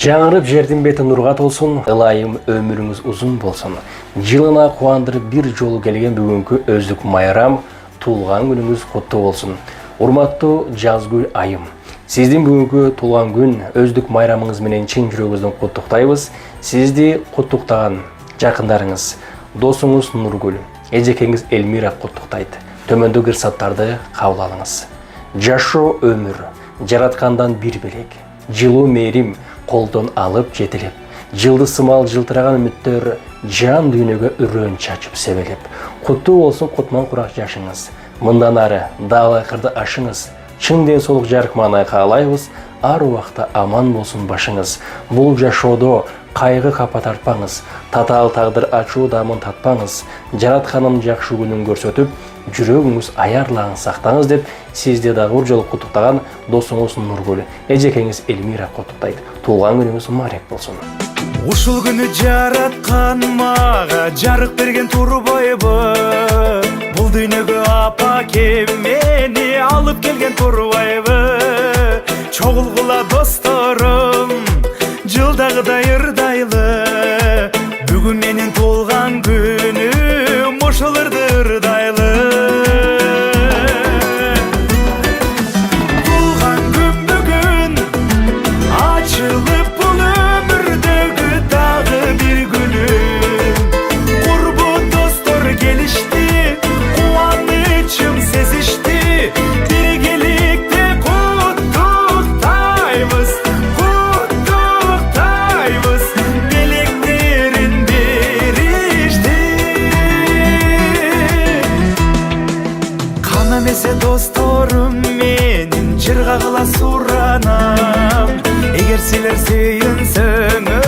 Жаңырып жердин бети нурга толсун, ылайым өмүрүңүз узун болсун. Жылына кубандырып бир жолу келген бүгүнкү өздүк майрам, туулган күнүңүз куттуу болсун. Урматтуу жазгүл айым, сиздин бүгүнкү туулган күн өздүк майрамыңыз менен чын жүрөгүбүздөн куттуктайбыз. Сизди куттуктаган жакындарыңыз, досуңуз Нургүл, эжекеңиз Элмира куттуктайт. Төмөндөгү ырсаттарды кабыл алыңыз. Жашоо өмүр, жараткандан бир белек. Жылуу мээрим колдон алып жетилип, жылды сымал жылтыраган үмүттөр жан дүйнөгө үрөн чачып себелеп. Куттуу болсун кутман курак жашыңыз. Мындан ары дагы кырды ашыңыз. Чын ден соолук жарык маанай каалайбыз. Ар убакта аман болсун башыңыз. Бул жашоодо кайгы капа тартпаңыз. Татаал тагдыр ачуу дамын татпаңыз. Жаратканын жакшы күнүн көрсөтүп, жүрөгүңүз аярлаан сактаңыз деп сизди дагы бир жолу куттуктаган досуңуз Нургүл, эжекеңиз Элмира куттуктайт. Туулган күнүңүз мубарак болсун. Ушул күнү жараткан мага жарык берген турбайбы? Бул дүйнөгө апа мени алып келген турбайбы? Чогулгула досторум, жылдагыдай ырдайлы. Бүгүн менин туулган күнүм, ушул ырдайлы. Туулган күн бүгүн ачылып бул өмүрдөгү дагы бир күнүм. Курбу достор келишти, кубанычым сезишти. Биргеликте куттуктайбыз, куттуктайбыз. Белектерин беришти. Кан эмесе досторум менин, жырга кыла суранам. Эгер силер сүйүнсөңөр